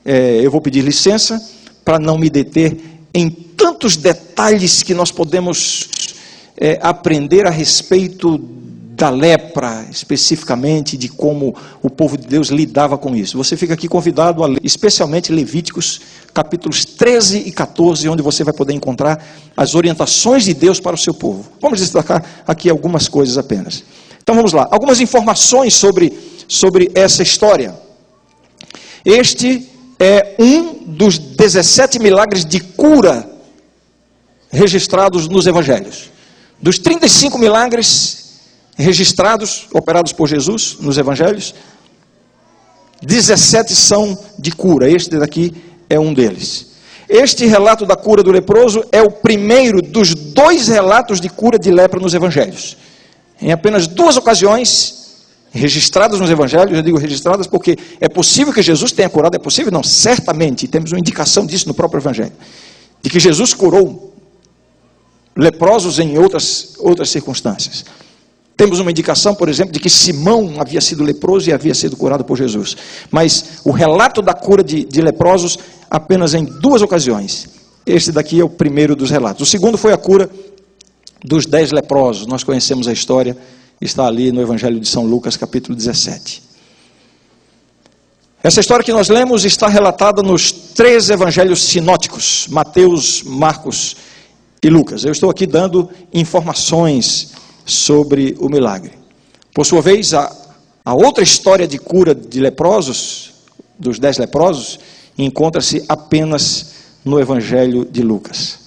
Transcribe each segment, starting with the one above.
eu vou pedir licença para não me deter em tantos detalhes que nós podemos aprender a respeito da lepra, especificamente de como o povo de Deus lidava com isso. Você fica aqui convidado a ler, especialmente Levíticos, capítulos 13 e 14, onde você vai poder encontrar as orientações de Deus para o seu povo. Vamos destacar aqui algumas coisas apenas. Então vamos lá, algumas informações sobre essa história. Este é um dos 17 milagres de cura registrados nos evangelhos. Dos 35 milagres registrados, operados por Jesus nos evangelhos, 17 são de cura. Este daqui é um deles. Este relato da cura do leproso é o primeiro dos 2 relatos de cura de lepra nos evangelhos. Em apenas 2 ocasiões registradas nos evangelhos, eu digo registradas porque é possível que Jesus tenha curado, é possível? Não, certamente, temos uma indicação disso no próprio evangelho, de que Jesus curou leprosos em outras circunstâncias. Temos uma indicação, por exemplo, de que Simão havia sido leproso e havia sido curado por Jesus. Mas o relato da cura de leprosos apenas em 2 ocasiões. Este daqui é o primeiro dos relatos. O segundo foi a cura dos 10 leprosos. Nós conhecemos a história, está ali no Evangelho de São Lucas, capítulo 17. Essa história que nós lemos está relatada nos 3 evangelhos sinóticos, Mateus, Marcos e Lucas. Eu estou aqui dando informações sobre o milagre. Por sua vez, a outra história de cura de leprosos, dos 10 leprosos, encontra-se apenas no Evangelho de Lucas.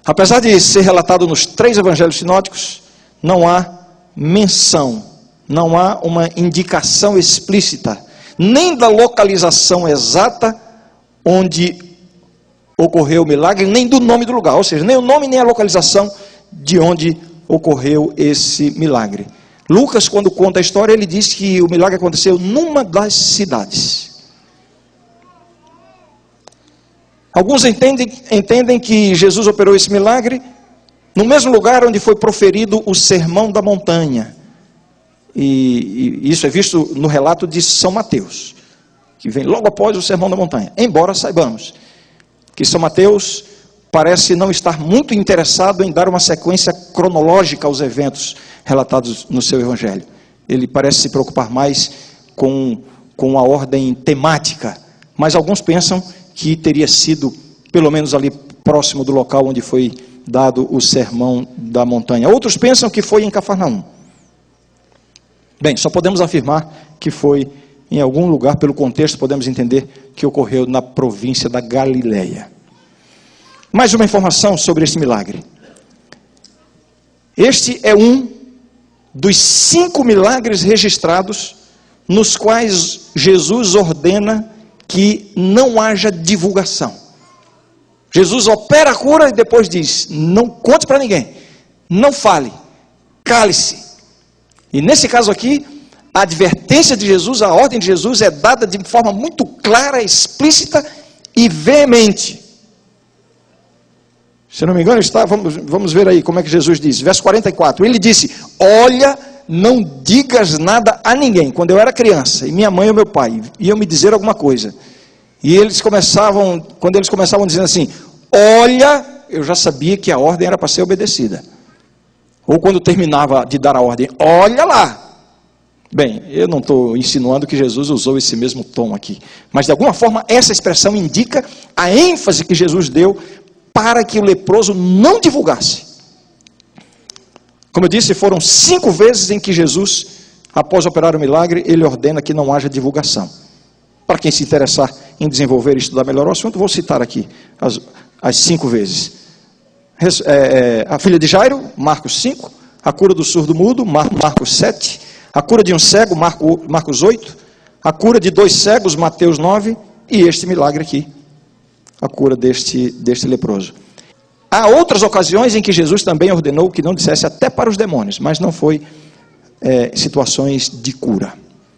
Apesar de ser relatado nos 3 evangelhos sinóticos, não há menção, não há uma indicação explícita, nem da localização exata onde ocorreu o milagre, nem do nome do lugar, ou seja, nem o nome nem a localização de onde ocorreu esse milagre. Lucas, quando conta a história, ele diz que o milagre aconteceu numa das cidades. Alguns entendem que Jesus operou esse milagre no mesmo lugar onde foi proferido o Sermão da Montanha. E isso é visto no relato de São Mateus, que vem logo após o Sermão da Montanha. Embora saibamos que São Mateus parece não estar muito interessado em dar uma sequência cronológica aos eventos relatados no seu evangelho. Ele parece se preocupar mais com a ordem temática, mas alguns pensam que teria sido, pelo menos ali próximo do local onde foi dado o Sermão da Montanha. Outros pensam que foi em Cafarnaum. Bem, só podemos afirmar que foi em algum lugar, pelo contexto podemos entender que ocorreu na província da Galileia. Mais uma informação sobre esse milagre. Este é um dos 5 milagres registrados nos quais Jesus ordena que não haja divulgação. Jesus opera a cura e depois diz: não conte para ninguém, não fale, cale-se. E nesse caso aqui, a advertência de Jesus, a ordem de Jesus é dada de forma muito clara, explícita e veemente. Se não me engano, vamos ver aí como é que Jesus disse. Verso 44, ele disse: olha, não digas nada a ninguém. Quando eu era criança, e minha mãe e meu pai iam me dizer alguma coisa, e quando eles começavam dizendo assim: olha, eu já sabia que a ordem era para ser obedecida. Ou quando terminava de dar a ordem: olha lá. Bem, eu não estou insinuando que Jesus usou esse mesmo tom aqui, mas de alguma forma essa expressão indica a ênfase que Jesus deu para que o leproso não divulgasse. Como eu disse, foram 5 vezes em que Jesus, após operar o milagre, ele ordena que não haja divulgação. Para quem se interessar em desenvolver e estudar melhor o assunto, vou citar aqui as 5 vezes. A filha de Jairo, Marcos 5, a cura do surdo-mudo, Marcos 7, a cura de um cego, Marcos 8, a cura de 2 cegos, Mateus 9, e este milagre aqui, a cura deste leproso. Há outras ocasiões em que Jesus também ordenou que não dissesse até para os demônios, mas não foi situações de cura.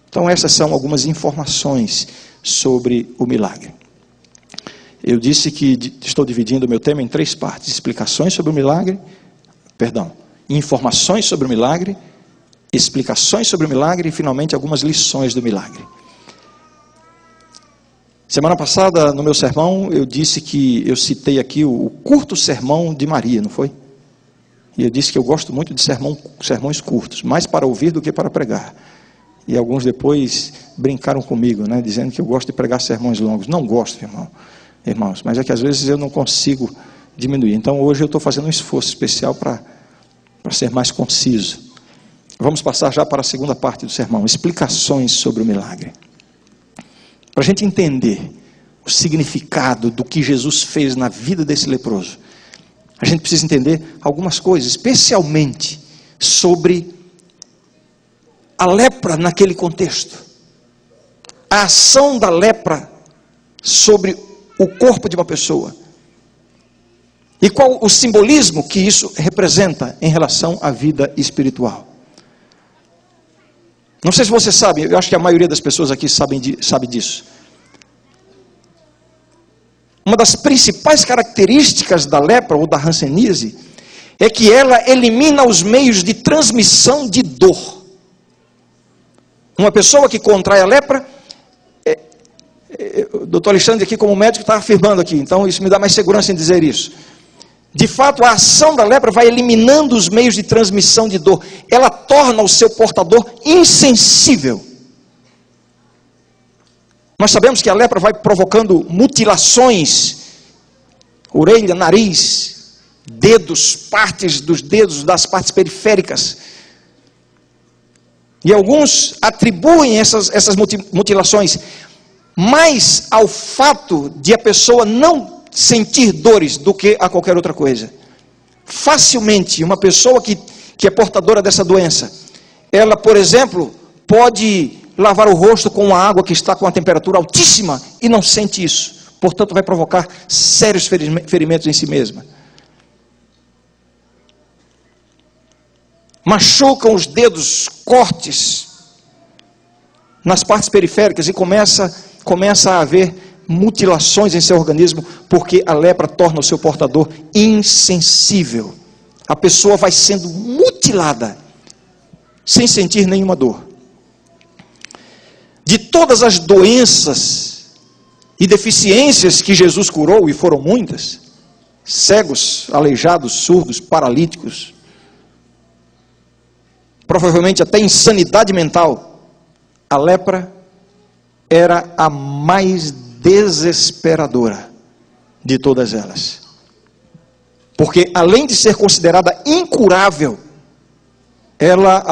Então essas são algumas informações sobre o milagre. Eu disse que estou dividindo o meu tema em 3 partes: informações sobre o milagre, explicações sobre o milagre e finalmente algumas lições do milagre. Semana passada, no meu sermão, eu citei aqui o curto sermão de Maria, não foi? E eu disse que eu gosto muito de sermões curtos, mais para ouvir do que para pregar. E alguns depois brincaram comigo, né, dizendo que eu gosto de pregar sermões longos. Não gosto, irmãos, mas é que às vezes eu não consigo diminuir. Então hoje eu estou fazendo um esforço especial para ser mais conciso. Vamos passar já para a segunda parte do sermão, explicações sobre o milagre. Para a gente entender o significado do que Jesus fez na vida desse leproso, a gente precisa entender algumas coisas, especialmente sobre a lepra naquele contexto. A ação da lepra sobre o corpo de uma pessoa. E qual o simbolismo que isso representa em relação à vida espiritual. Não sei se você sabe, eu acho que a maioria das pessoas aqui sabe disso. Uma das principais características da lepra ou da hanseníase é que ela elimina os meios de transmissão de dor. Uma pessoa que contrai a lepra, o doutor Alexandre aqui como médico está afirmando aqui, então isso me dá mais segurança em dizer isso. De fato, a ação da lepra vai eliminando os meios de transmissão de dor. Ela torna o seu portador insensível. Nós sabemos que a lepra vai provocando mutilações, orelha, nariz, dedos, partes dos dedos, das partes periféricas. E alguns atribuem essas mutilações mais ao fato de a pessoa não sentir dores do que a qualquer outra coisa. Facilmente, uma pessoa que é portadora dessa doença, ela, por exemplo, pode lavar o rosto com uma água que está com uma temperatura altíssima e não sente isso. Portanto, vai provocar sérios ferimentos em si mesma. Machucam os dedos, cortes nas partes periféricas e começa a haver mutilações em seu organismo, porque a lepra torna o seu portador insensível. A pessoa vai sendo mutilada sem sentir nenhuma dor. De todas as doenças e deficiências que Jesus curou, e foram muitas, cegos, aleijados, surdos, paralíticos, provavelmente até insanidade mental, a lepra era a mais desesperadora de todas elas. Porque além de ser considerada incurável, ela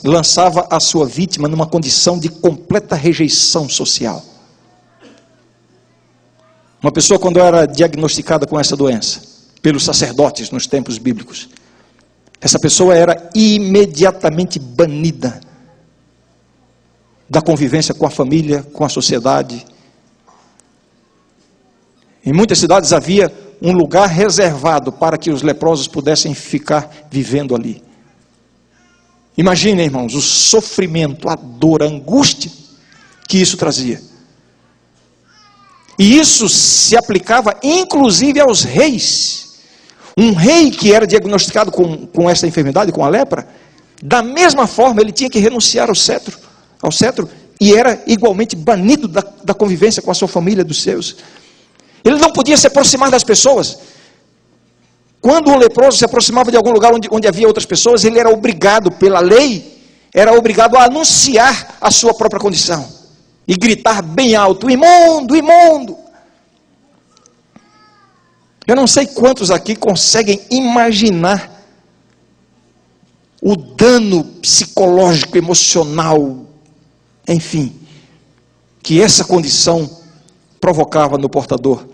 lançava a sua vítima numa condição de completa rejeição social. Uma pessoa, quando era diagnosticada com essa doença, pelos sacerdotes nos tempos bíblicos, essa pessoa era imediatamente banida da convivência com a família, com a sociedade. Em muitas cidades havia um lugar reservado para que os leprosos pudessem ficar vivendo ali. Imaginem, irmãos, o sofrimento, a dor, a angústia que isso trazia. E isso se aplicava inclusive aos reis. Um rei que era diagnosticado com essa enfermidade, com a lepra, da mesma forma ele tinha que renunciar ao cetro, e era igualmente banido da convivência com a sua família, dos seus. Ele não podia se aproximar das pessoas. Quando um leproso se aproximava de algum lugar onde havia outras pessoas, ele era obrigado, pela lei, era obrigado a anunciar a sua própria condição. E gritar bem alto: imundo, imundo. Eu não sei quantos aqui conseguem imaginar o dano psicológico, emocional, enfim, que essa condição provocava no portador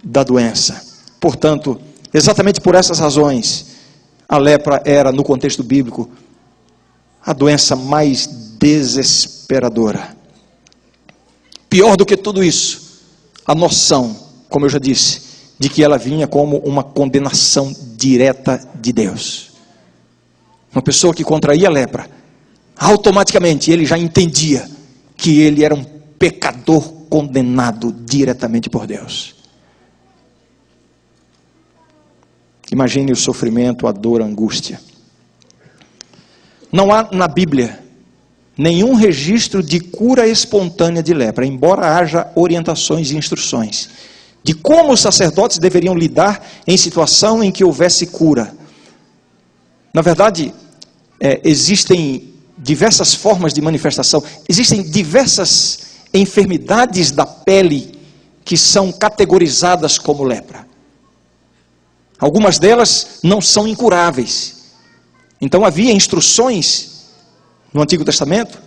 da doença. Portanto, exatamente por essas razões, a lepra era, no contexto bíblico, a doença mais desesperadora. Pior do que tudo isso, a noção, como eu já disse, de que ela vinha como uma condenação direta de Deus. Uma pessoa que contraía a lepra, automaticamente ele já entendia que ele era um pecador condenado diretamente por Deus. Imagine o sofrimento, a dor, a angústia. Não há na Bíblia nenhum registro de cura espontânea de lepra, embora haja orientações e instruções de como os sacerdotes deveriam lidar em situação em que houvesse cura. Na verdade, existem diversas formas de manifestação, existem diversas enfermidades da pele que são categorizadas como lepra. Algumas delas não são incuráveis. Então havia instruções no Antigo Testamento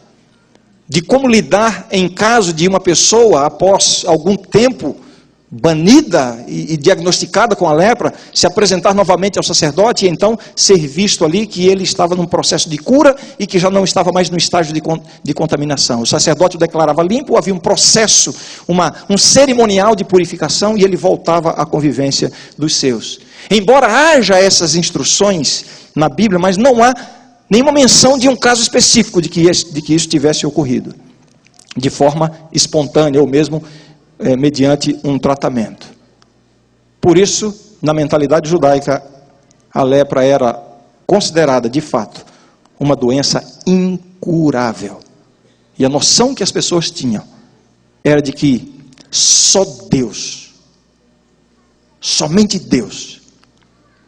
de como lidar em caso de uma pessoa, após algum tempo banida e diagnosticada com a lepra, se apresentar novamente ao sacerdote e então ser visto ali que ele estava num processo de cura e que já não estava mais no estágio de contaminação. O sacerdote o declarava limpo, havia um processo, um cerimonial de purificação e ele voltava à convivência dos seus. Embora haja essas instruções na Bíblia, mas não há nenhuma menção de um caso específico de que isso tivesse ocorrido, de forma espontânea ou mesmo mediante um tratamento. Por isso, na mentalidade judaica, a lepra era considerada, de fato, uma doença incurável. E a noção que as pessoas tinham era de que só Deus, somente Deus,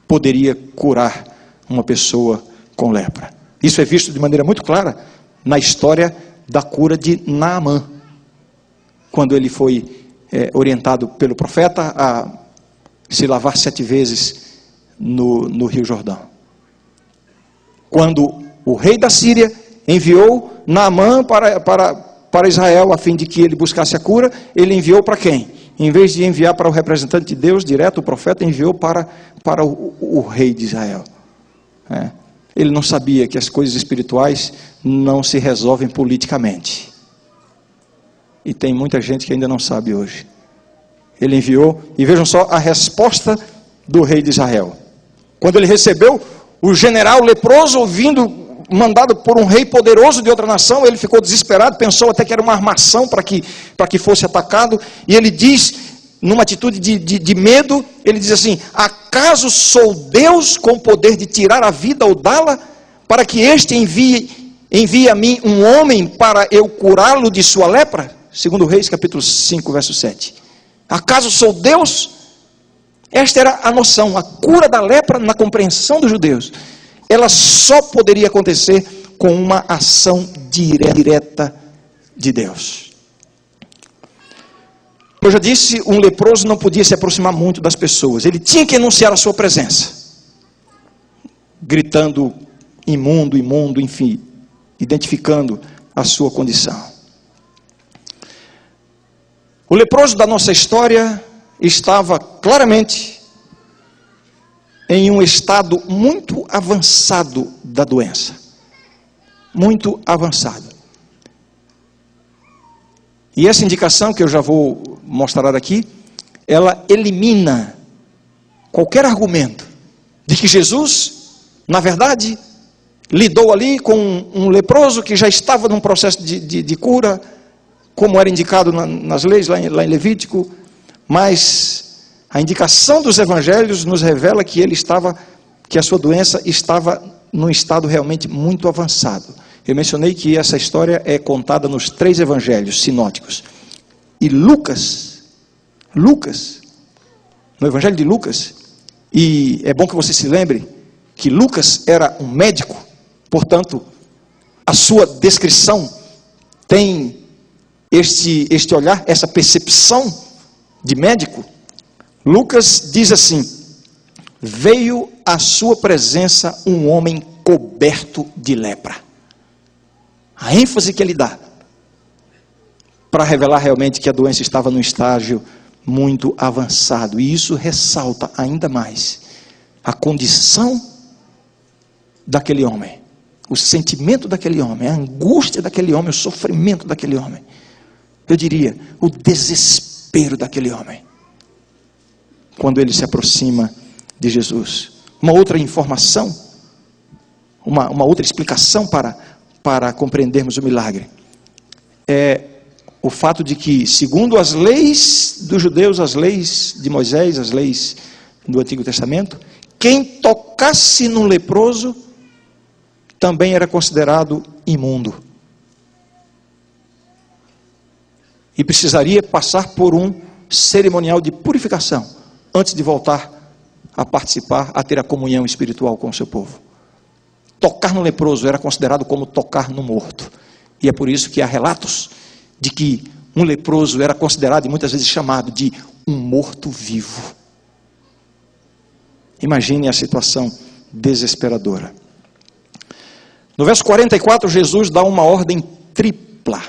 poderia curar uma pessoa com lepra. Isso é visto de maneira muito clara na história da cura de Naamã, quando ele foi orientado pelo profeta a se lavar 7 vezes no Rio Jordão. Quando o rei da Síria enviou Naamã para Israel, a fim de que ele buscasse a cura, ele enviou para quem? Em vez de enviar para o representante de Deus direto, o profeta enviou para o rei de Israel. Ele não sabia que as coisas espirituais não se resolvem politicamente. E tem muita gente que ainda não sabe hoje. Ele enviou, e vejam só a resposta do rei de Israel. Quando ele recebeu o general leproso mandado por um rei poderoso de outra nação, ele ficou desesperado, pensou até que era uma armação para que fosse atacado, e ele diz, numa atitude de medo, ele diz assim: acaso sou Deus com poder de tirar a vida ou dá-la, para que este envie a mim um homem para eu curá-lo de sua lepra? Segundo Reis, capítulo 5, verso 7. Acaso sou Deus? Esta era a noção. A cura da lepra, na compreensão dos judeus, ela só poderia acontecer com uma ação direta de Deus. Eu já disse, um leproso não podia se aproximar muito das pessoas. Ele tinha que anunciar a sua presença, gritando imundo, imundo, enfim, identificando a sua condição. O leproso da nossa história estava claramente em um estado muito avançado da doença. Muito avançado. E essa indicação que eu já vou mostrar aqui, ela elimina qualquer argumento de que Jesus, na verdade, lidou ali com um leproso que já estava num processo de cura, como era indicado nas leis, lá em Levítico, mas a indicação dos evangelhos nos revela que que a sua doença estava num estado realmente muito avançado. Eu mencionei que essa história é contada nos 3 evangelhos sinóticos. E Lucas, no evangelho de Lucas, e é bom que você se lembre que Lucas era um médico, portanto, a sua descrição tem este olhar, essa percepção de médico. Lucas diz assim: veio à sua presença um homem coberto de lepra. A ênfase que ele dá para revelar realmente que a doença estava num estágio muito avançado, e isso ressalta ainda mais a condição daquele homem, o sentimento daquele homem, a angústia daquele homem, o sofrimento daquele homem. Eu diria, o desespero daquele homem, quando ele se aproxima de Jesus. Uma outra informação, uma outra explicação para compreendermos o milagre, é o fato de que, segundo as leis dos judeus, as leis de Moisés, as leis do Antigo Testamento, quem tocasse no leproso também era considerado imundo. e precisaria passar por um cerimonial de purificação antes de voltar a participar, a ter a comunhão espiritual com o seu povo. Tocar no leproso era considerado como tocar no morto, e é por isso que há relatos de que um leproso era considerado e muitas vezes chamado de um morto-vivo. Imagine a situação desesperadora. No verso 44, Jesus dá uma ordem tripla.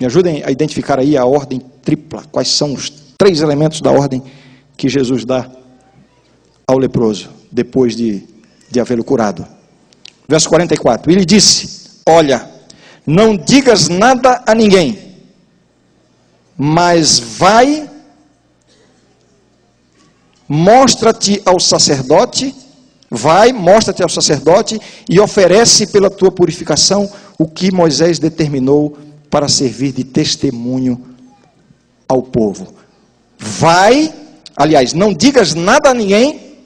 Me ajudem a identificar aí a ordem tripla. Quais são os 3 elementos da ordem que Jesus dá ao leproso, depois de havê-lo curado. Verso 44, ele disse: olha, não digas nada a ninguém, mas vai, mostra-te ao sacerdote e oferece pela tua purificação o que Moisés determinou para servir de testemunho ao povo. Vai, aliás, não digas nada a ninguém,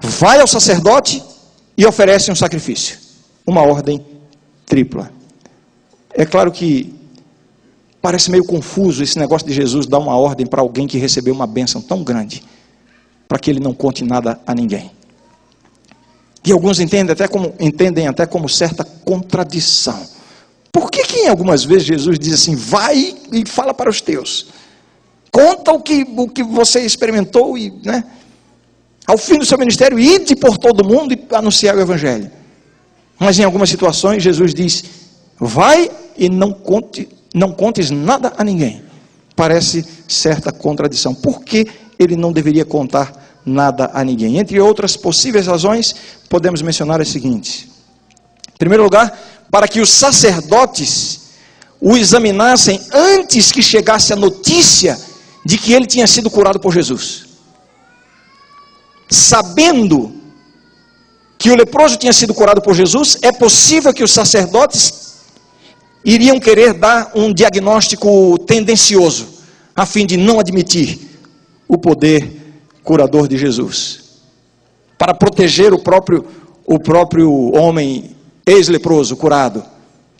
vai ao sacerdote e oferece um sacrifício. Uma ordem tripla. É claro que parece meio confuso esse negócio de Jesus dar uma ordem para alguém que recebeu uma bênção tão grande, para que ele não conte nada a ninguém. E alguns entendem até como certa contradição. Por que em algumas vezes Jesus diz assim: vai e fala para os teus, conta o que você experimentou, e, né, ao fim do seu ministério, ide por todo mundo e anunciar o evangelho. Mas em algumas situações Jesus diz: vai e não contes nada a ninguém. Parece certa contradição. Por que ele não deveria contar nada a ninguém? Entre outras possíveis razões, podemos mencionar as seguintes. Em primeiro lugar, para que os sacerdotes o examinassem antes que chegasse a notícia de que ele tinha sido curado por Jesus. Sabendo que o leproso tinha sido curado por Jesus, é possível que os sacerdotes iriam querer dar um diagnóstico tendencioso, a fim de não admitir o poder curador de Jesus, para proteger o próprio homem ex-leproso curado,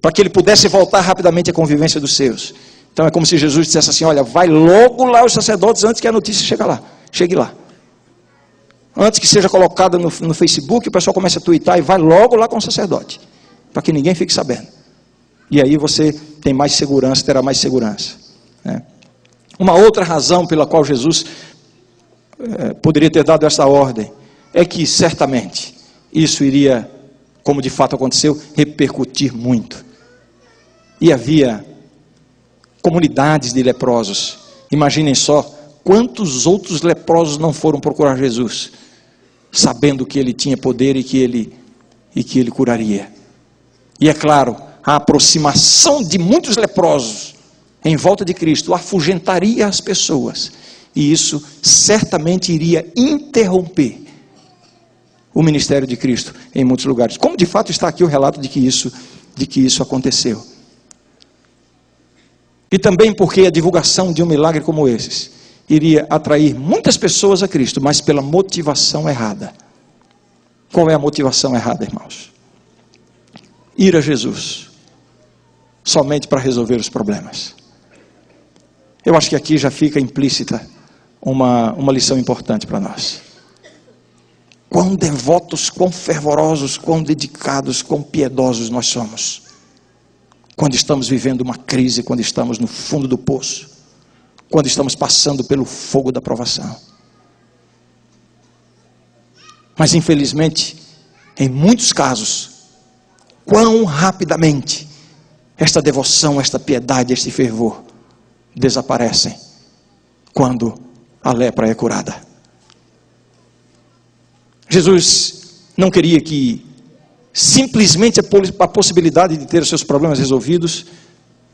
para que ele pudesse voltar rapidamente à convivência dos seus. Então é como se Jesus dissesse assim: olha, vai logo lá os sacerdotes antes que a notícia chegue lá. Antes que seja colocada no Facebook, o pessoal comece a twittar, e vai logo lá com o sacerdote, para que ninguém fique sabendo. E aí você tem mais segurança, terá mais segurança, né? Uma outra razão pela qual Jesus poderia ter dado essa ordem é que certamente isso iria, como de fato aconteceu, repercutir muito. E havia comunidades de leprosos. Imaginem só quantos outros leprosos não foram procurar Jesus, sabendo que ele tinha poder e que ele curaria. E é claro, a aproximação de muitos leprosos em volta de Cristo afugentaria as pessoas, e isso certamente iria interromper o ministério de Cristo em muitos lugares, como de fato está aqui o relato de que isso aconteceu. E também porque a divulgação de um milagre como esses iria atrair muitas pessoas a Cristo, mas pela motivação errada. Qual é a motivação errada, irmãos? Ir a Jesus somente para resolver os problemas. Eu acho que aqui já fica implícita uma lição importante para nós. Quão devotos, quão fervorosos, quão dedicados, quão piedosos nós somos, quando estamos vivendo uma crise, quando estamos no fundo do poço, quando estamos passando pelo fogo da provação. Mas infelizmente, em muitos casos, quão rapidamente esta devoção, esta piedade, este fervor desaparecem quando a lepra é curada. Jesus não queria que simplesmente a possibilidade de ter os seus problemas resolvidos,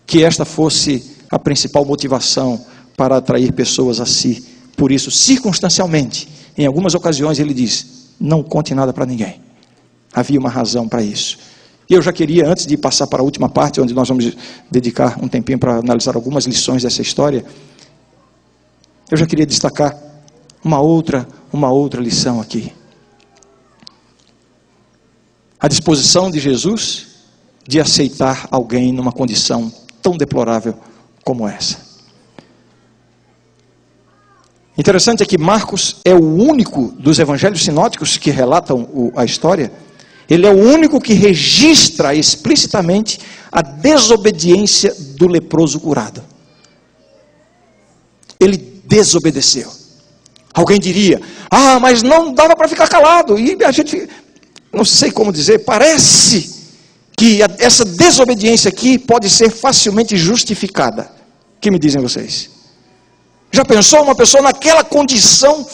que esta fosse a principal motivação para atrair pessoas a si. Por isso, circunstancialmente, em algumas ocasiões ele diz: não conte nada para ninguém. Havia uma razão para isso. E eu já queria, antes de passar para a última parte, onde nós vamos dedicar um tempinho para analisar algumas lições dessa história, eu já queria destacar uma outra lição aqui. A disposição de Jesus de aceitar alguém numa condição tão deplorável como essa. Interessante é que Marcos é o único dos evangelhos sinóticos que relatam a história. Ele é o único que registra explicitamente a desobediência do leproso curado. Ele desobedeceu. Alguém diria, mas não dava para ficar calado. E a gente, não sei como dizer, parece que essa desobediência aqui pode ser facilmente justificada. O que me dizem vocês? Já pensou uma pessoa naquela condição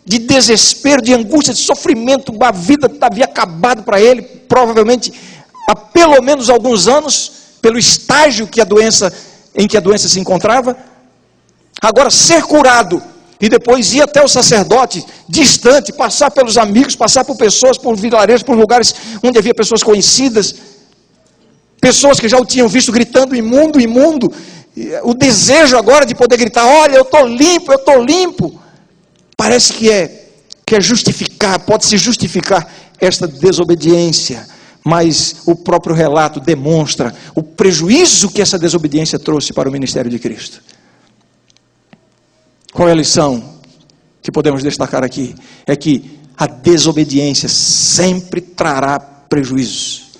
de desespero, de angústia, de sofrimento, a vida havia acabado para ele, provavelmente há pelo menos alguns anos, pelo estágio em que a doença se encontrava. Agora ser curado e depois ir até o sacerdote distante, passar pelos amigos, passar por pessoas, por vilarejos, por lugares onde havia pessoas conhecidas, pessoas que já o tinham visto gritando imundo, imundo. O desejo agora de poder gritar, olha, eu estou limpo. Parece que é justificar, pode-se justificar esta desobediência. Mas o próprio relato demonstra o prejuízo que essa desobediência trouxe para o ministério de Cristo. Qual é a lição que podemos destacar aqui? É que a desobediência sempre trará prejuízos.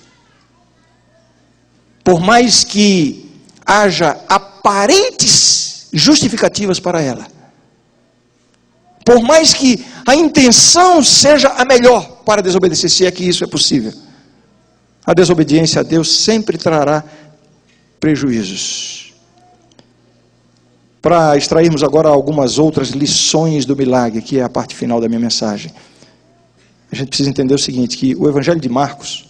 Por mais que haja aparentes justificativas para ela, por mais que a intenção seja a melhor para desobedecer, se é que isso é possível, a desobediência a Deus sempre trará prejuízos. Para extrairmos agora algumas outras lições do milagre, que é a parte final da minha mensagem, a gente precisa entender o seguinte, que o Evangelho de Marcos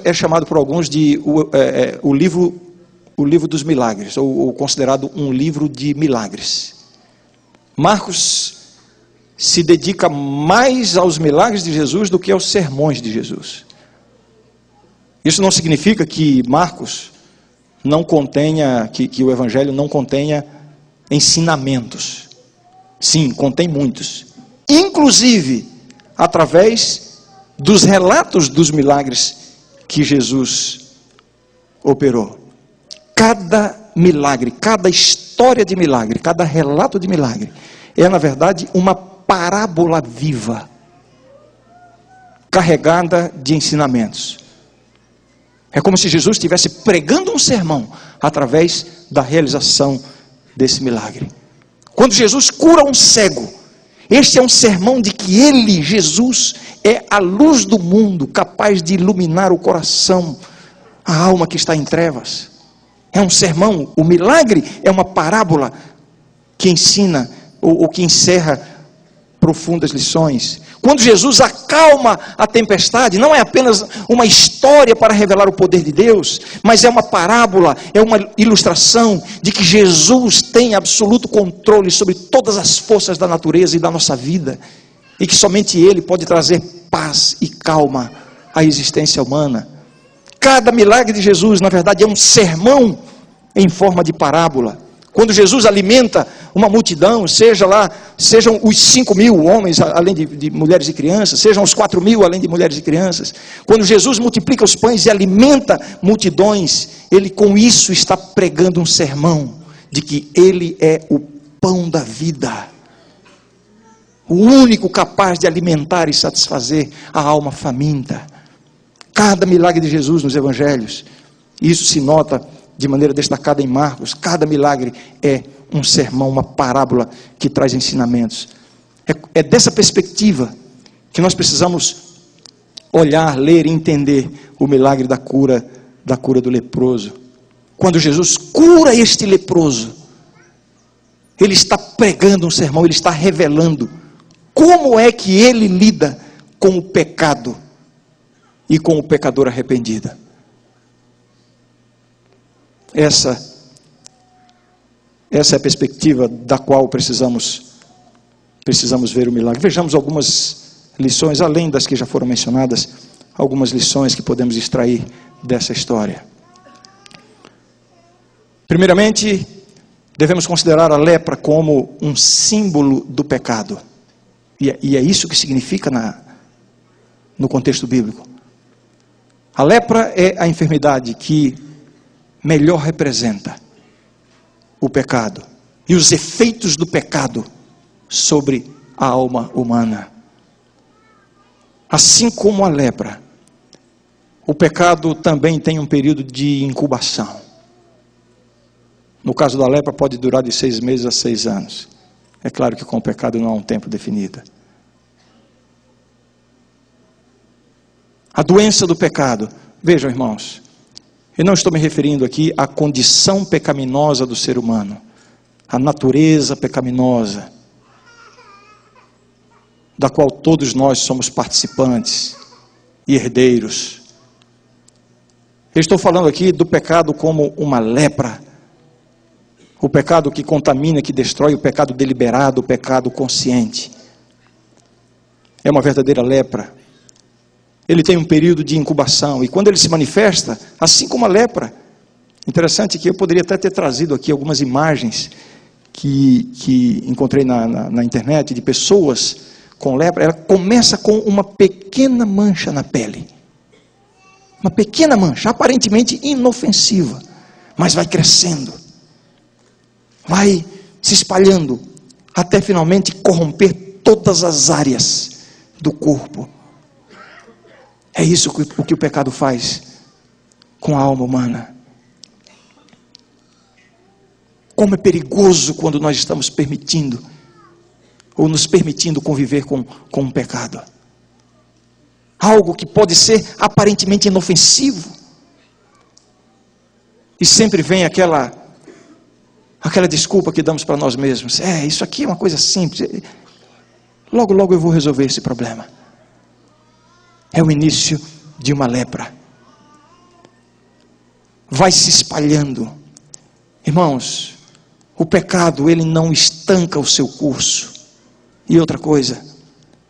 é chamado por alguns de o livro dos milagres, ou considerado um livro de milagres. Marcos se dedica mais aos milagres de Jesus do que aos sermões de Jesus. Isso não significa que Marcos não contenha, que o Evangelho não contenha ensinamentos. Sim, contém muitos. Inclusive, através dos relatos dos milagres que Jesus operou. Cada milagre, cada história de milagre, cada relato de milagre, é na verdade uma parábola viva, carregada de ensinamentos. É como se Jesus estivesse pregando um sermão, através da realização desse milagre. Quando Jesus cura um cego, este é um sermão de que ele, Jesus, é a luz do mundo, capaz de iluminar o coração, a alma que está em trevas. É um sermão, o milagre é uma parábola que ensina, ou que encerra profundas lições. Quando Jesus acalma a tempestade, não é apenas uma história para revelar o poder de Deus, mas é uma parábola, é uma ilustração de que Jesus tem absoluto controle sobre todas as forças da natureza e da nossa vida, e que somente Ele pode trazer paz e calma à existência humana. Cada milagre de Jesus, na verdade, é um sermão em forma de parábola. Quando Jesus alimenta uma multidão, sejam os 5.000 homens, além de mulheres e crianças, sejam os 4.000, além de mulheres e crianças. Quando Jesus multiplica os pães e alimenta multidões, Ele com isso está pregando um sermão de que Ele é o pão da vida. O único capaz de alimentar e satisfazer a alma faminta. Cada milagre de Jesus nos evangelhos, isso se nota de maneira destacada em Marcos, cada milagre é um sermão, uma parábola que traz ensinamentos. É dessa perspectiva que nós precisamos olhar, ler e entender o milagre da cura do leproso. Quando Jesus cura este leproso, Ele está pregando um sermão, Ele está revelando como é que Ele lida com o pecado e com o pecador arrependido. Essa é a perspectiva da qual precisamos ver o milagre. Vejamos algumas lições, além das que já foram mencionadas, algumas lições que podemos extrair dessa história. Primeiramente, devemos considerar a lepra como um símbolo do pecado. E é isso que significa no contexto bíblico. A lepra é a enfermidade que melhor representa o pecado e os efeitos do pecado sobre a alma humana. Assim como a lepra, o pecado também tem um período de incubação. No caso da lepra pode durar de 6 meses a 6 anos. É claro que com o pecado não há um tempo definido. A doença do pecado. Vejam, irmãos, eu não estou me referindo aqui à condição pecaminosa do ser humano, à natureza pecaminosa, da qual todos nós somos participantes e herdeiros. Eu estou falando aqui do pecado como uma lepra, o pecado que contamina, que destrói, o pecado deliberado, o pecado consciente. É uma verdadeira lepra. Ele tem um período de incubação, e quando ele se manifesta, assim como a lepra, interessante que eu poderia até ter trazido aqui algumas imagens que encontrei na internet, de pessoas com lepra. Ela começa com uma pequena mancha na pele, uma pequena mancha, aparentemente inofensiva, mas vai crescendo, vai se espalhando, até finalmente corromper todas as áreas do corpo. É isso o que o pecado faz com a alma humana. Como é perigoso quando nós estamos permitindo, ou nos permitindo conviver com um pecado. Algo que pode ser aparentemente inofensivo. E sempre vem aquela desculpa que damos para nós mesmos. Isso aqui é uma coisa simples. Logo, logo eu vou resolver esse problema. É o início de uma lepra. Vai se espalhando. Irmãos, o pecado, ele não estanca o seu curso. E outra coisa,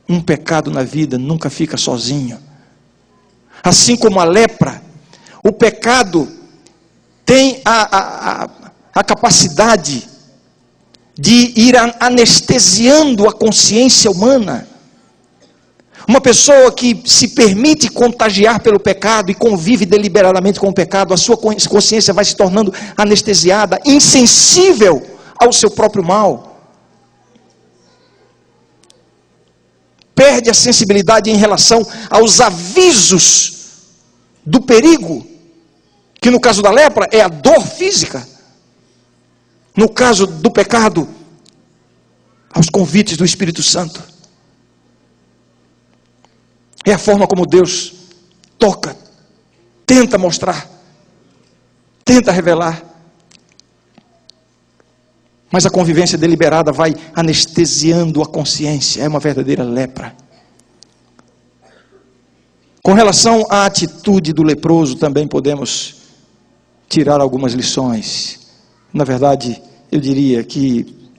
um pecado na vida nunca fica sozinho. Assim como a lepra, o pecado tem a capacidade de ir anestesiando a consciência humana. Uma pessoa que se permite contagiar pelo pecado e convive deliberadamente com o pecado, a sua consciência vai se tornando anestesiada, insensível ao seu próprio mal. Perde a sensibilidade em relação aos avisos do perigo, que no caso da lepra é a dor física. No caso do pecado, aos convites do Espírito Santo. É a forma como Deus toca, tenta mostrar, tenta revelar. Mas a convivência deliberada vai anestesiando a consciência. É uma verdadeira lepra. Com relação à atitude do leproso, também podemos tirar algumas lições. Na verdade, eu diria que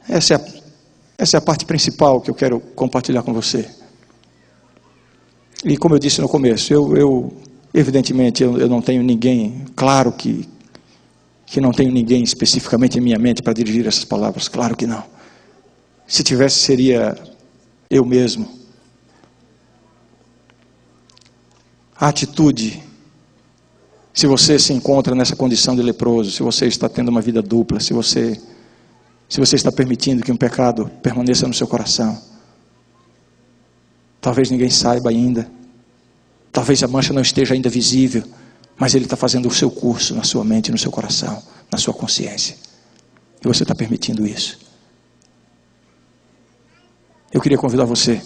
essa é a parte principal que eu quero compartilhar com você. E como eu disse no começo, evidentemente eu não tenho ninguém, claro que não tenho ninguém especificamente em minha mente para dirigir essas palavras, claro que não. Se tivesse, seria eu mesmo. A atitude, se você se encontra nessa condição de leproso, se você está tendo uma vida dupla, se você está permitindo que um pecado permaneça no seu coração, talvez ninguém saiba ainda, talvez a mancha não esteja ainda visível, mas ele está fazendo o seu curso na sua mente, no seu coração, na sua consciência, e você está permitindo isso. Eu queria convidar você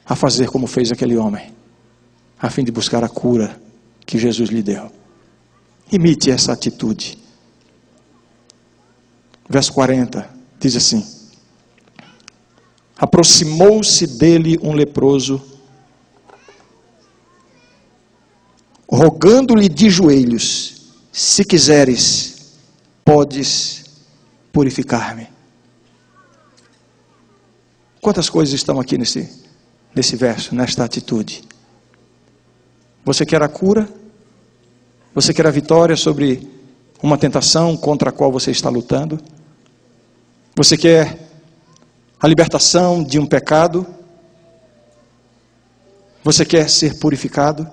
a fazer como fez aquele homem, a fim de buscar a cura que Jesus lhe deu. Imite essa atitude. Verso 40, diz assim: aproximou-se dele um leproso, rogando-lhe de joelhos: se quiseres, podes purificar-me. Quantas coisas estão aqui nesse verso, nesta atitude? Você quer a cura? Você quer a vitória sobre uma tentação contra a qual você está lutando? Você quer a libertação de um pecado? Você quer ser purificado?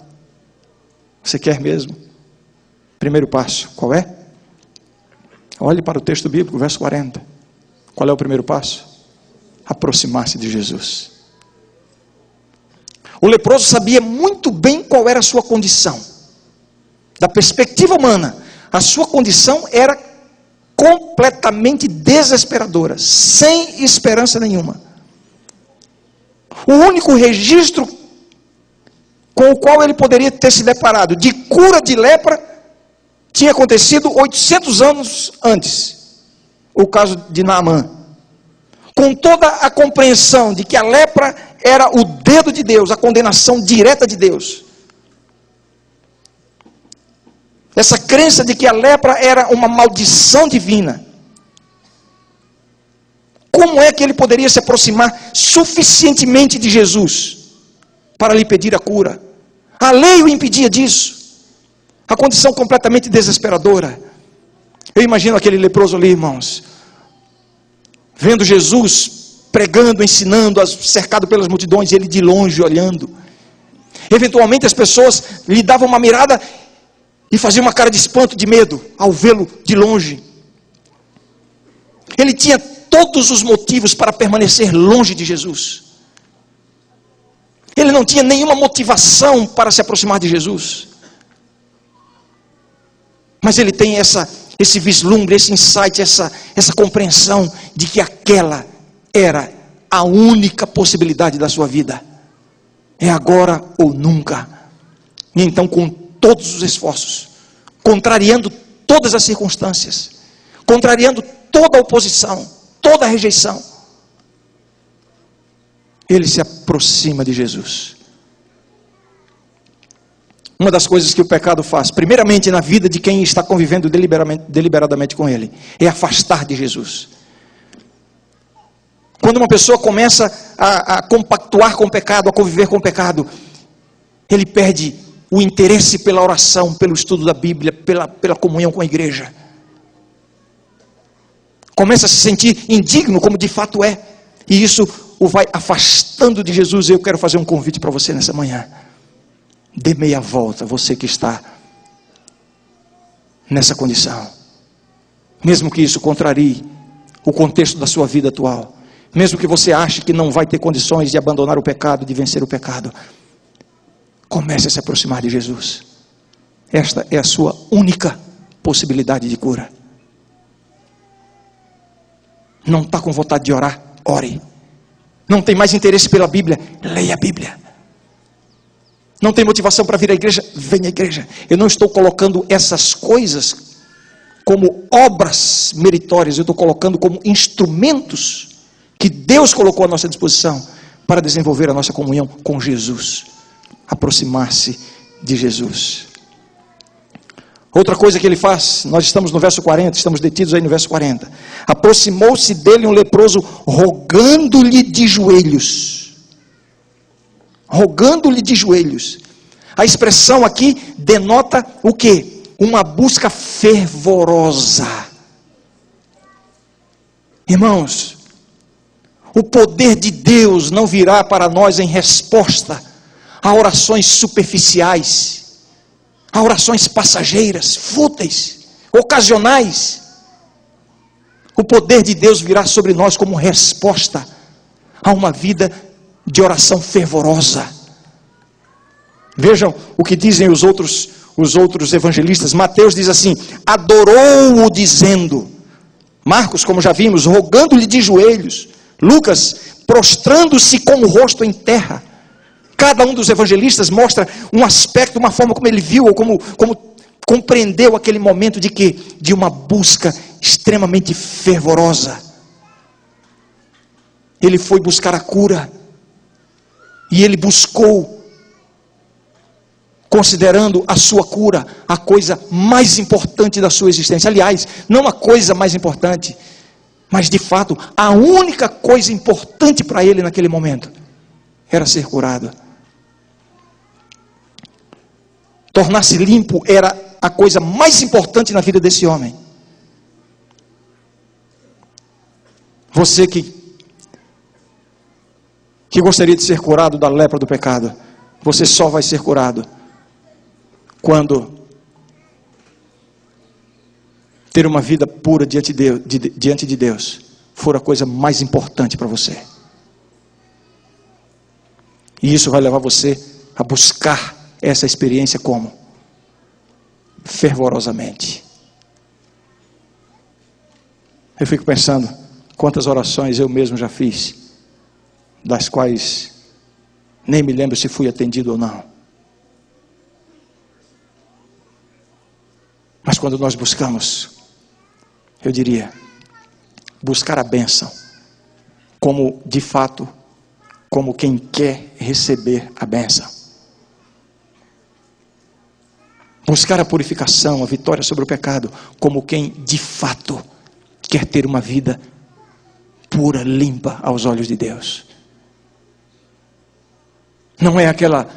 Você quer mesmo? Primeiro passo, qual é? Olhe para o texto bíblico, verso 40. Qual é o primeiro passo? Aproximar-se de Jesus. O leproso sabia muito bem qual era a sua condição. Da perspectiva humana, a sua condição era completamente desesperadora, sem esperança nenhuma. O único registro com o qual ele poderia ter se deparado de cura de lepra tinha acontecido 800 anos antes, o caso de Naamã. Com toda a compreensão de que a lepra era o dedo de Deus, a condenação direta de Deus. Essa crença de que a lepra era uma maldição divina. Como é que ele poderia se aproximar suficientemente de Jesus para lhe pedir a cura? A lei o impedia disso. A condição completamente desesperadora. Eu imagino aquele leproso ali, irmãos, vendo Jesus pregando, ensinando, cercado pelas multidões, e ele de longe olhando. Eventualmente as pessoas lhe davam uma mirada e faziam uma cara de espanto, de medo, ao vê-lo de longe. Ele tinha todos os motivos para permanecer longe de Jesus. Ele não tinha nenhuma motivação para se aproximar de Jesus. Mas ele tem esse vislumbre, esse insight, essa compreensão de que aquela era a única possibilidade da sua vida. É agora ou nunca. E então, com todos os esforços, contrariando todas as circunstâncias, contrariando toda a oposição, toda a rejeição, ele se aproxima de Jesus. Uma das coisas que o pecado faz, primeiramente na vida de quem está convivendo deliberadamente com ele, é afastar de Jesus. Quando uma pessoa começa a compactuar com o pecado, a conviver com o pecado, ele perde o interesse pela oração, pelo estudo da Bíblia, pela comunhão com a igreja. Começa a se sentir indigno, como de fato é. E isso o vai afastando de Jesus. Eu quero fazer um convite para você nessa manhã. Dê meia volta, você que está nessa condição. Mesmo que isso contrarie o contexto da sua vida atual. Mesmo que você ache que não vai ter condições de abandonar o pecado, de vencer o pecado. Comece a se aproximar de Jesus. Esta é a sua única possibilidade de cura. Não está com vontade de orar? Ore. Não tem mais interesse pela Bíblia? Leia a Bíblia. Não tem motivação para vir à igreja? Venha à igreja. Eu não estou colocando essas coisas como obras meritórias. Eu estou colocando como instrumentos que Deus colocou à nossa disposição para desenvolver a nossa comunhão com Jesus. Aproximar-se de Jesus. Outra coisa que ele faz, nós estamos no verso 40, estamos detidos aí no verso 40. Aproximou-se dele um leproso, rogando-lhe de joelhos. Rogando-lhe de joelhos. A expressão aqui denota o quê? Uma busca fervorosa. Irmãos, o poder de Deus não virá para nós em resposta a orações superficiais, a orações passageiras, fúteis, ocasionais. O poder de Deus virá sobre nós como resposta a uma vida de oração fervorosa. Vejam o que dizem os outros evangelistas. Mateus diz assim: adorou-o dizendo. Marcos, como já vimos, rogando-lhe de joelhos. Lucas, prostrando-se com o rosto em terra. Cada um dos evangelistas mostra um aspecto, uma forma como ele viu, ou como compreendeu aquele momento de quê? De uma busca extremamente fervorosa. Ele foi buscar a cura. E ele buscou, considerando a sua cura a coisa mais importante da sua existência. Aliás, não a coisa mais importante, mas de fato, a única coisa importante para ele naquele momento era ser curado. Tornar-se limpo era a coisa mais importante na vida desse homem. Você que gostaria de ser curado da lepra do pecado, Você só vai ser curado quando ter uma vida pura diante de Deus for a coisa mais importante para você. E isso vai levar você a buscar essa experiência como? Fervorosamente. Eu fico pensando quantas orações eu mesmo já fiz, das quais nem me lembro se fui atendido ou não. Mas quando nós buscamos, eu diria, buscar a bênção, como de fato, como quem quer receber a bênção. Buscar a purificação, a vitória sobre o pecado, como quem de fato quer ter uma vida pura, limpa aos olhos de Deus. Não é aquela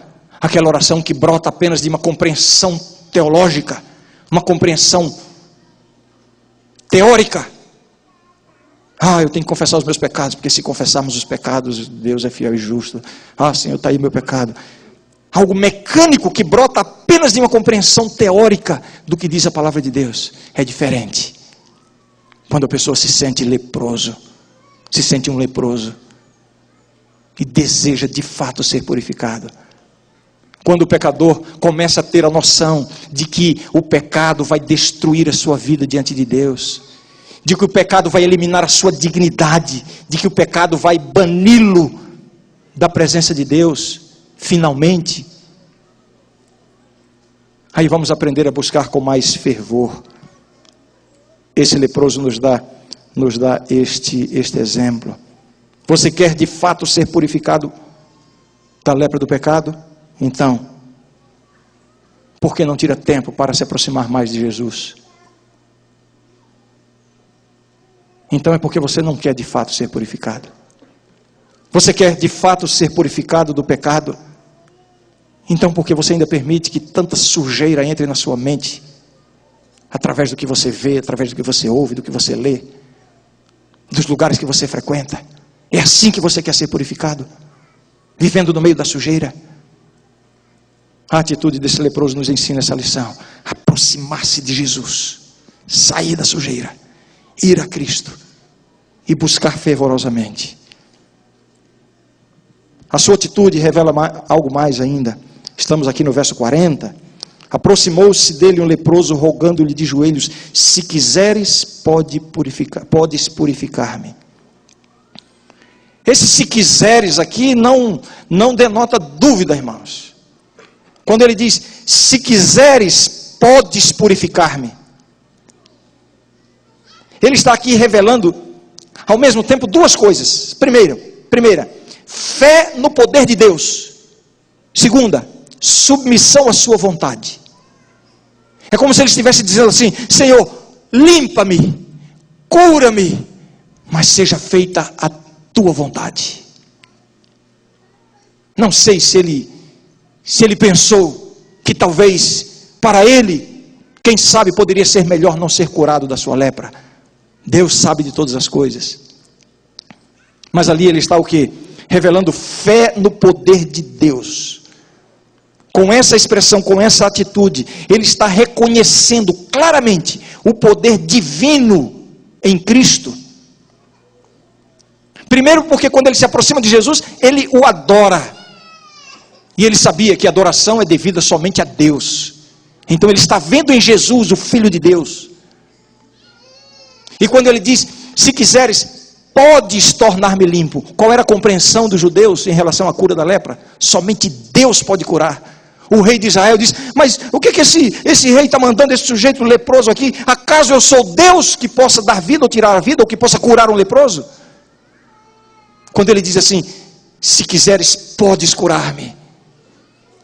oração que brota apenas de uma compreensão teológica, uma compreensão teórica. Eu tenho que confessar os meus pecados, porque se confessarmos os pecados, Deus é fiel e justo. Senhor, está aí meu pecado. Algo mecânico que brota apenas de uma compreensão teórica do que diz a palavra de Deus. É diferente quando a pessoa se sente leproso, se sente um leproso e deseja de fato ser purificado. Quando o pecador começa a ter a noção de que o pecado vai destruir a sua vida diante de Deus, de que o pecado vai eliminar a sua dignidade, de que o pecado vai bani-lo da presença de Deus, finalmente, aí vamos aprender a buscar com mais fervor. Esse leproso nos dá este exemplo. Você quer de fato ser purificado da lepra do pecado? Então, por que não tira tempo para se aproximar mais de Jesus? Então é porque você não quer de fato ser purificado. Você quer de fato ser purificado do pecado? Então porque você ainda permite que tanta sujeira entre na sua mente, através do que você vê, através do que você ouve, do que você lê, dos lugares que você frequenta? É assim que você quer ser purificado? Vivendo no meio da sujeira? A atitude desse leproso nos ensina essa lição: aproximar-se de Jesus, sair da sujeira, ir a Cristo e buscar fervorosamente. A sua atitude revela algo mais ainda. Estamos aqui no verso 40. Aproximou-se dele um leproso, rogando-lhe de joelhos: se quiseres, podes purificar-me. Esse se quiseres aqui não denota dúvida, irmãos. Quando ele diz, se quiseres, podes purificar-me, ele está aqui revelando, ao mesmo tempo, duas coisas. Primeira, fé no poder de Deus. Segunda, submissão à sua vontade. É como se ele estivesse dizendo assim: Senhor, limpa-me, cura-me, mas seja feita a tua vontade. Não sei se ele pensou que talvez para ele, quem sabe, poderia ser melhor não ser curado da sua lepra. Deus sabe de todas as coisas. Mas ali ele está o quê? Revelando fé no poder de Deus. Com essa expressão, com essa atitude, ele está reconhecendo claramente o poder divino em Cristo. Primeiro porque quando ele se aproxima de Jesus, ele o adora. E ele sabia que a adoração é devida somente a Deus. Então ele está vendo em Jesus o Filho de Deus. E quando ele diz, se quiseres, podes tornar-me limpo. Qual era a compreensão dos judeus em relação à cura da lepra? Somente Deus pode curar. O rei de Israel diz, mas o que esse rei está mandando esse sujeito leproso aqui? Acaso eu sou Deus que possa dar vida ou tirar a vida, ou que possa curar um leproso? Quando ele diz assim, se quiseres, podes curar-me.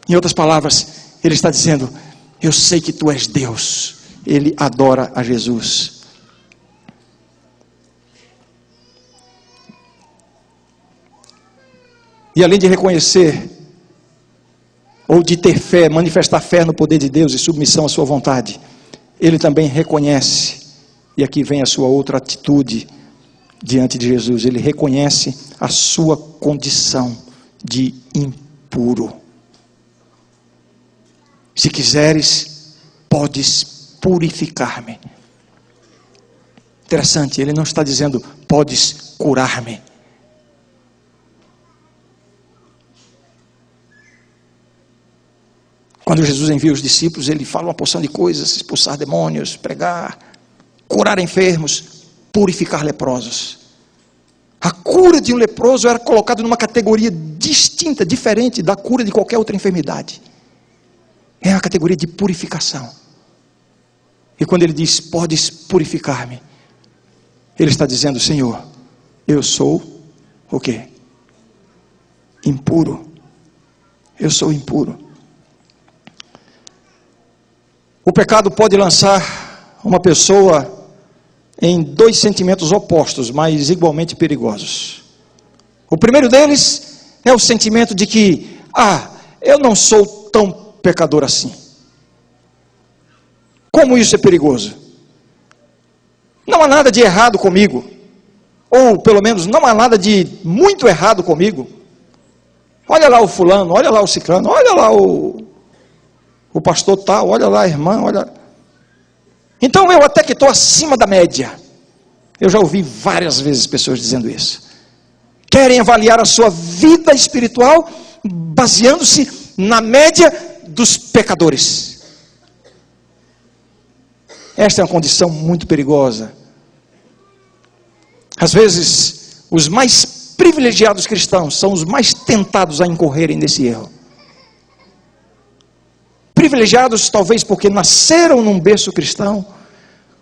Em outras palavras, ele está dizendo, eu sei que tu és Deus. Ele adora a Jesus. E além de reconhecer, ou de ter fé, manifestar fé no poder de Deus e submissão à sua vontade, ele também reconhece, e aqui vem a sua outra atitude diante de Jesus, ele reconhece a sua condição de impuro. Se quiseres, podes purificar-me. Interessante, ele não está dizendo, podes curar-me. Quando Jesus envia os discípulos, ele fala uma porção de coisas: expulsar demônios, pregar, curar enfermos, purificar leprosos. A cura de um leproso era colocada numa categoria distinta, diferente da cura de qualquer outra enfermidade. É a categoria de purificação. E quando ele diz, podes purificar-me, ele está dizendo, Senhor, eu sou o quê? Impuro. Eu sou impuro. O pecado pode lançar uma pessoa em dois sentimentos opostos, mas igualmente perigosos. O primeiro deles é o sentimento de que, eu não sou tão pecador assim. Como isso é perigoso? Não há nada de errado comigo, ou pelo menos não há nada de muito errado comigo. Olha lá o fulano, olha lá o ciclano, olha lá o pastor tal, olha lá a irmã, olha. Então eu até que estou acima da média. Eu já ouvi várias vezes pessoas dizendo isso. Querem avaliar a sua vida espiritual baseando-se na média dos pecadores. Esta é uma condição muito perigosa. Às vezes, os mais privilegiados cristãos são os mais tentados a incorrerem nesse erro. Privilegiados talvez porque nasceram num berço cristão,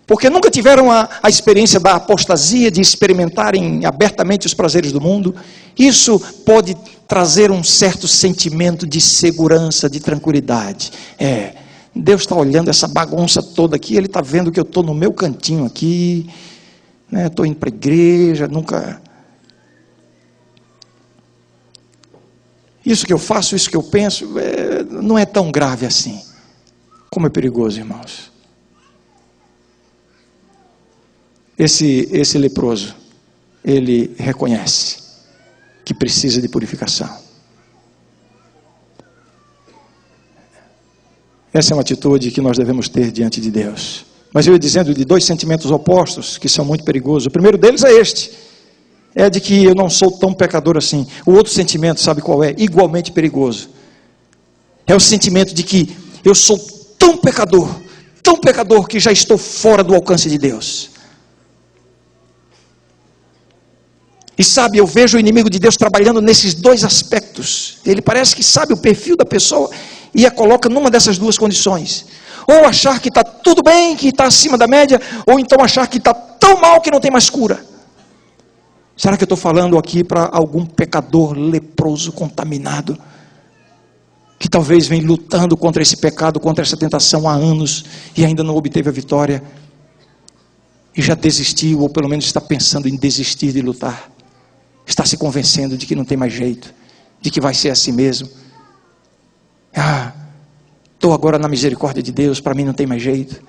porque nunca tiveram a experiência da apostasia, de experimentarem abertamente os prazeres do mundo. Isso pode trazer um certo sentimento de segurança, de tranquilidade. Deus está olhando essa bagunça toda aqui, Ele está vendo que eu estou no meu cantinho aqui, estou indo para a igreja, nunca... Isso que eu faço, isso que eu penso, não é tão grave assim. Como é perigoso, irmãos. Esse leproso, ele reconhece que precisa de purificação. Essa é uma atitude que nós devemos ter diante de Deus. Mas eu ia dizendo de dois sentimentos opostos que são muito perigosos. O primeiro deles é este. É de que eu não sou tão pecador assim. O outro sentimento, sabe qual é? Igualmente perigoso. É o sentimento de que eu sou tão pecador que já estou fora do alcance de Deus. E sabe, eu vejo o inimigo de Deus trabalhando nesses dois aspectos. Ele parece que sabe o perfil da pessoa e a coloca numa dessas duas condições. Ou achar que está tudo bem, que está acima da média, ou então achar que está tão mal que não tem mais cura. Será que eu estou falando aqui para algum pecador leproso, contaminado, que talvez vem lutando contra esse pecado, contra essa tentação há anos, e ainda não obteve a vitória, e já desistiu, ou pelo menos está pensando em desistir de lutar, está se convencendo de que não tem mais jeito, de que vai ser assim mesmo. Estou agora na misericórdia de Deus, para mim não tem mais jeito.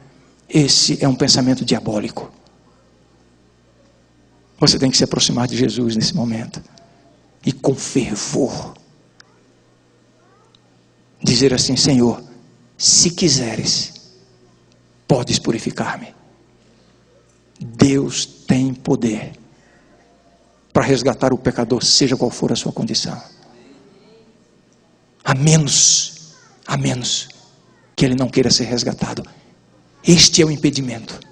Esse é um pensamento diabólico. Você tem que se aproximar de Jesus nesse momento, e com fervor, dizer assim, Senhor, se quiseres, podes purificar-me. Deus tem poder para resgatar o pecador, seja qual for a sua condição. A menos que ele não queira ser resgatado. Este é o impedimento.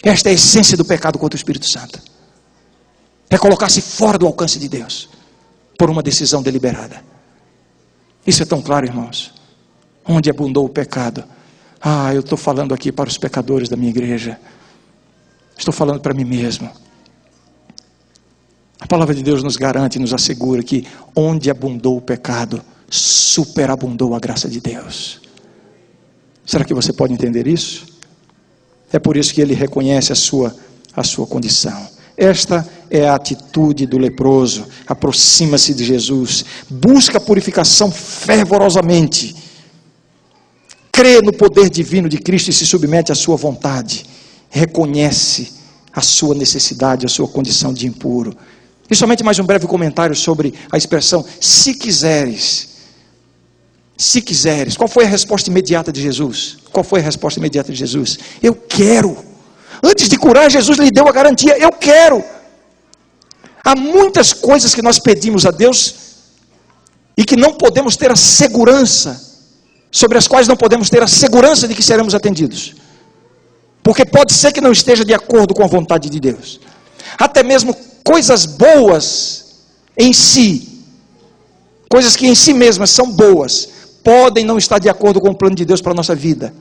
Esta é a essência do pecado contra o Espírito Santo. É colocar-se fora do alcance de Deus, por uma decisão deliberada. Isso é tão claro, irmãos. Onde abundou o pecado. Eu estou falando aqui para os pecadores da minha igreja. Estou falando para mim mesmo. A palavra de Deus nos garante, nos assegura que onde abundou o pecado, superabundou a graça de Deus. Será que você pode entender isso? É por isso que ele reconhece a sua condição. Esta é a atitude do leproso. Aproxima-se de Jesus, busca a purificação fervorosamente, crê no poder divino de Cristo e se submete à sua vontade, reconhece a sua necessidade, a sua condição de impuro. E somente mais um breve comentário sobre a expressão, se quiseres. Se quiseres. Qual foi a resposta imediata de Jesus? Qual foi a resposta imediata de Jesus? Eu quero. Antes de curar, Jesus lhe deu a garantia, eu quero. Há muitas coisas que nós pedimos a Deus e que não podemos ter a segurança, sobre as quais não podemos ter a segurança de que seremos atendidos. Porque pode ser que não esteja de acordo com a vontade de Deus. Até mesmo coisas boas em si, coisas que em si mesmas são boas, podem não estar de acordo com o plano de Deus para a nossa vida.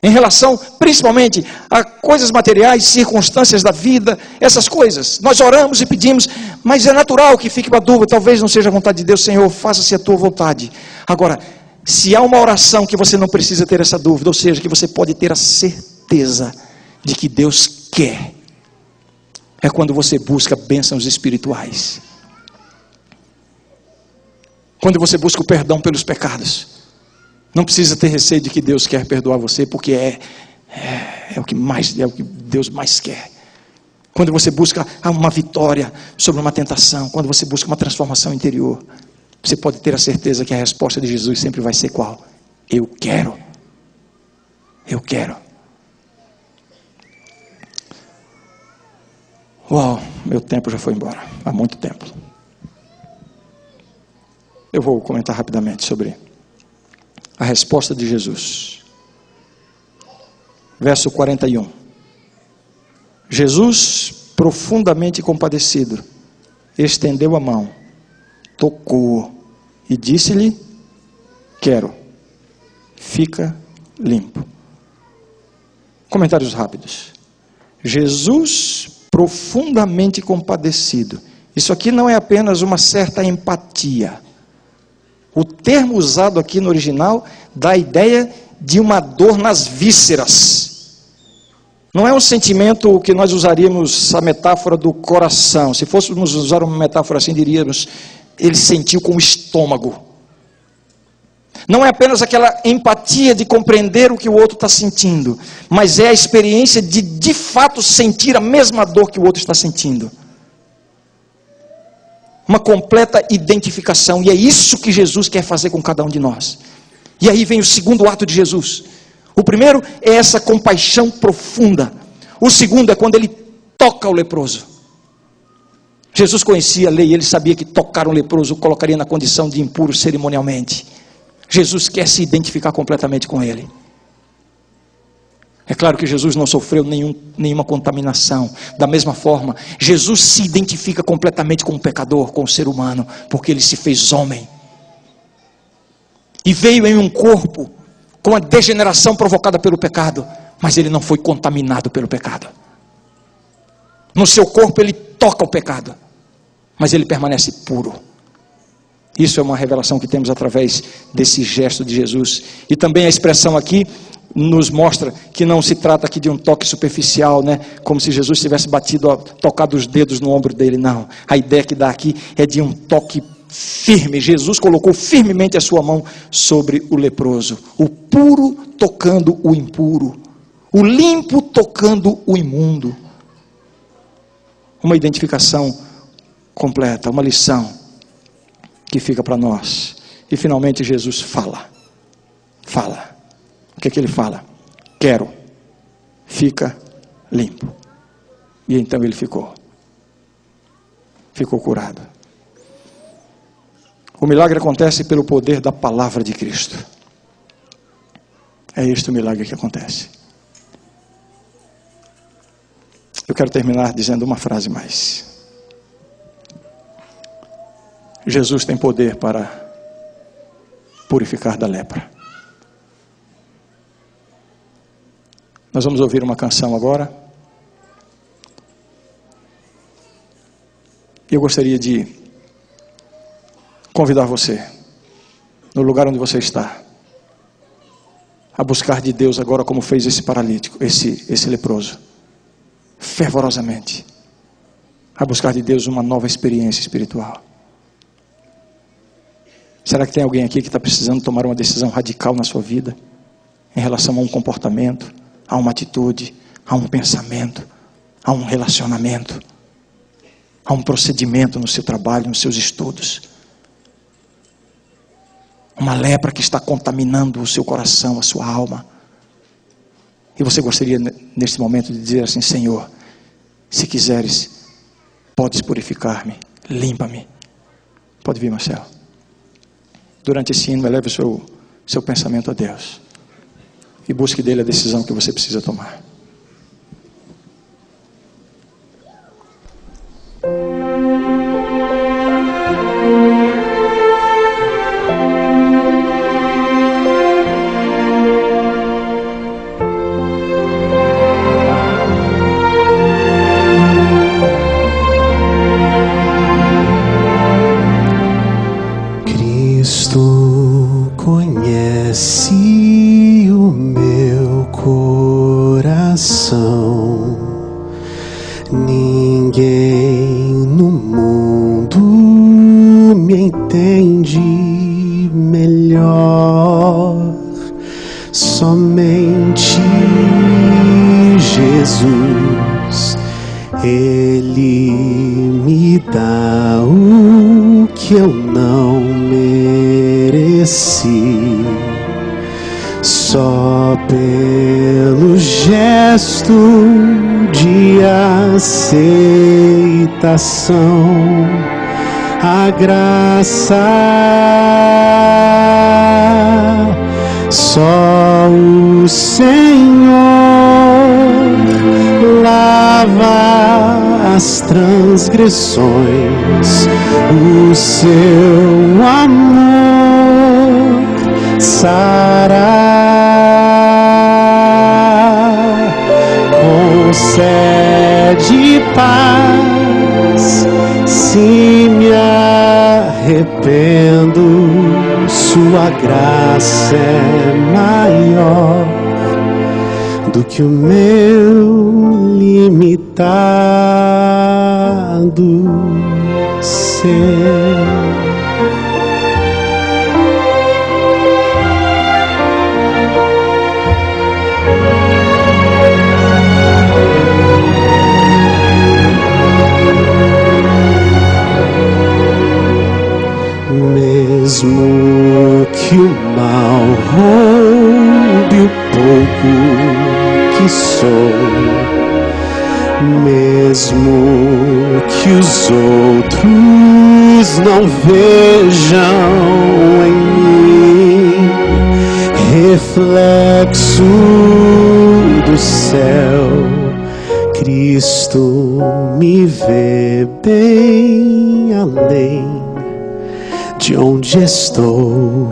Em relação, principalmente, a coisas materiais, circunstâncias da vida, essas coisas. Nós oramos e pedimos, mas é natural que fique uma dúvida, talvez não seja a vontade de Deus. Senhor, faça-se a tua vontade. Agora, se há uma oração que você não precisa ter essa dúvida, ou seja, que você pode ter a certeza de que Deus quer, é quando você busca bênçãos espirituais. Quando você busca o perdão pelos pecados. Não precisa ter receio de que Deus quer perdoar você, porque é o que Deus mais quer. Quando você busca uma vitória sobre uma tentação, quando você busca uma transformação interior, você pode ter a certeza que a resposta de Jesus sempre vai ser qual? Eu quero. Eu quero. Uau, meu tempo já foi embora, há muito tempo. Eu vou comentar rapidamente sobre a resposta de Jesus. Verso 41. Jesus, profundamente compadecido, estendeu a mão, tocou e disse-lhe: quero, fica limpo. Comentários rápidos. Jesus, profundamente compadecido. Isso aqui não é apenas uma certa empatia. O termo usado aqui no original dá a ideia de uma dor nas vísceras. Não é um sentimento que nós usaríamos a metáfora do coração. Se fôssemos usar uma metáfora assim, diríamos, ele sentiu com o estômago. Não é apenas aquela empatia de compreender o que o outro está sentindo, mas é a experiência de fato sentir a mesma dor que o outro está sentindo. Uma completa identificação, e é isso que Jesus quer fazer com cada um de nós. E aí vem o segundo ato de Jesus. O primeiro é essa compaixão profunda. O segundo é quando ele toca o leproso. Jesus conhecia a lei, ele sabia que tocar um leproso o colocaria na condição de impuro cerimonialmente. Jesus quer se identificar completamente com ele. É claro que Jesus não sofreu nenhuma contaminação. Da mesma forma, Jesus se identifica completamente com o pecador, com o ser humano, porque ele se fez homem. E veio em um corpo com a degeneração provocada pelo pecado, mas ele não foi contaminado pelo pecado. No seu corpo ele toca o pecado, mas ele permanece puro. Isso é uma revelação que temos através desse gesto de Jesus. E também a expressão aqui nos mostra que não se trata aqui de um toque superficial, né? Como se Jesus tivesse tocado os dedos no ombro dele, não. A ideia que dá aqui é de um toque firme. Jesus colocou firmemente a sua mão sobre o leproso. O puro tocando o impuro. O limpo tocando o imundo. Uma identificação completa, uma lição que fica para nós. E finalmente Jesus fala. O que é que ele fala? Quero, fica limpo. E então ele ficou curado. O milagre acontece pelo poder da palavra de Cristo. É este o milagre que acontece. Eu quero terminar dizendo uma frase mais. Jesus tem poder para purificar da lepra. Nós vamos ouvir uma canção agora. Eu gostaria de convidar você, no lugar onde você está, a buscar de Deus agora como fez esse paralítico, esse leproso, fervorosamente, a buscar de Deus uma nova experiência espiritual. Será que tem alguém aqui que está precisando tomar uma decisão radical na sua vida, em relação a um comportamento, a uma atitude, a um pensamento, a um relacionamento, a um procedimento no seu trabalho, nos seus estudos? uma lepra que está contaminando o seu coração, a sua alma. E você gostaria neste momento de dizer assim: Senhor, se quiseres, podes purificar-me, limpa-me. Pode vir, Marcelo. Durante esse hino, eleve o seu pensamento a Deus e busque dele a decisão que você precisa tomar. Cristo conhece o meu coração, ninguém no mundo me entende melhor, somente Jesus. Ele me dá o que eu não mereci, só pelo gesto de aceitação, a graça, só o Senhor lava as transgressões, o seu amor sará, concede paz se me arrependo, sua graça é maior do que o meu limitado ser. Mesmo que o mal roube o pouco que sou, mesmo que os outros não vejam em mim reflexo do céu, Cristo me vê bem além de onde estou,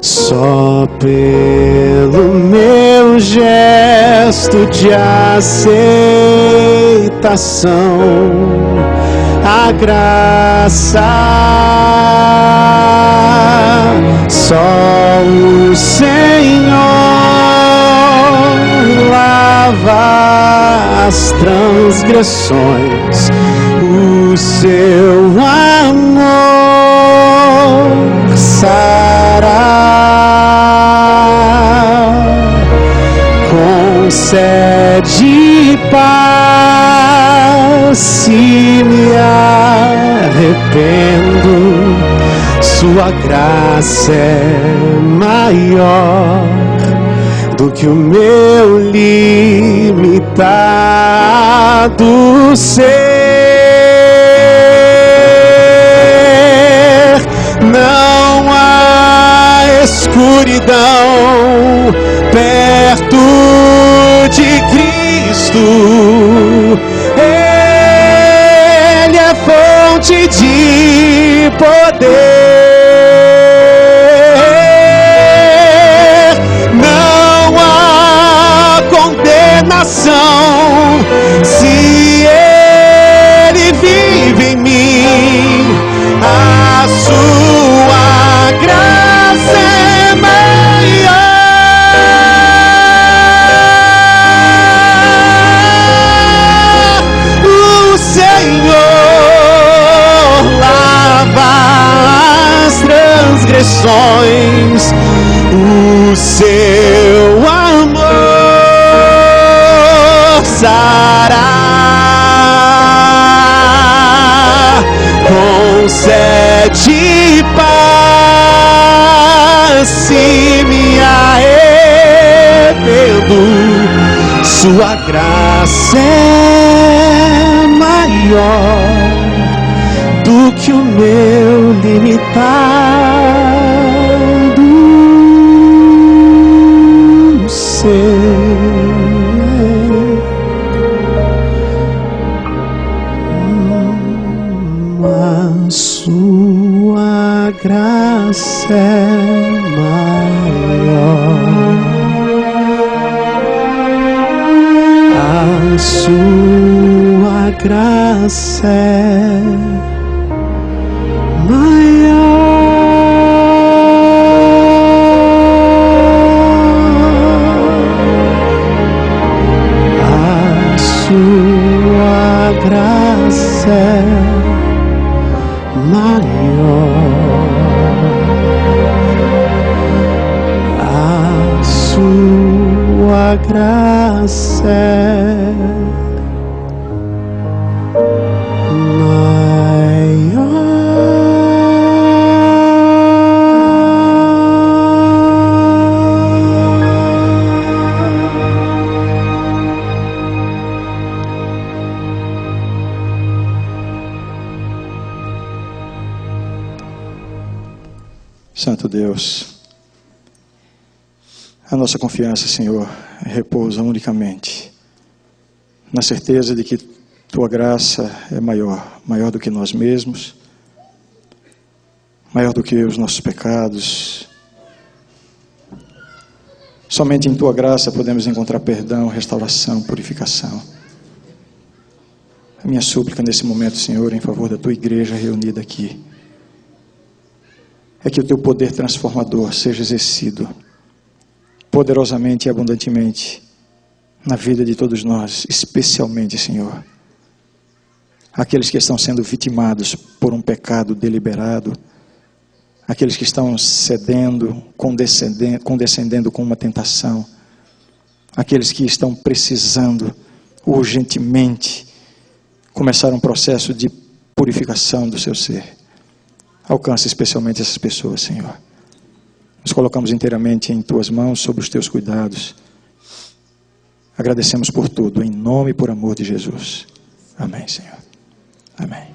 só pelo meu gesto de aceitação, a graça, só o Senhor lava as transgressões, o seu amor sará, concede paz se me arrependo, sua graça é maior do que o meu limitado ser. Não há escuridão perto de Cristo, Ele é fonte de poder. Não há condenação se Ele vive em mim, a sua graça é maior. O Senhor lava as transgressões, o seu amor sará, concede paz Sua graça é maior do que o meu limitado ser. A sua graça é maior. A sua graça é maior. A sua graça é maior. A sua graça é Santo Deus, a nossa confiança, Senhor, repousa unicamente na certeza de que Tua graça é maior, maior do que nós mesmos, maior do que os nossos pecados. Somente em Tua graça podemos encontrar perdão, restauração, purificação. A minha súplica nesse momento, Senhor, em favor da Tua igreja reunida aqui, é que o Teu poder transformador seja exercido poderosamente e abundantemente na vida de todos nós, especialmente, Senhor, aqueles que estão sendo vitimados por um pecado deliberado, aqueles que estão cedendo, condescendendo com uma tentação, aqueles que estão precisando urgentemente começar um processo de purificação do seu ser. Alcança especialmente essas pessoas, Senhor. Nos colocamos inteiramente em Tuas mãos, sob os Teus cuidados. Agradecemos por tudo, em nome e por amor de Jesus. Amém, Senhor. Amém.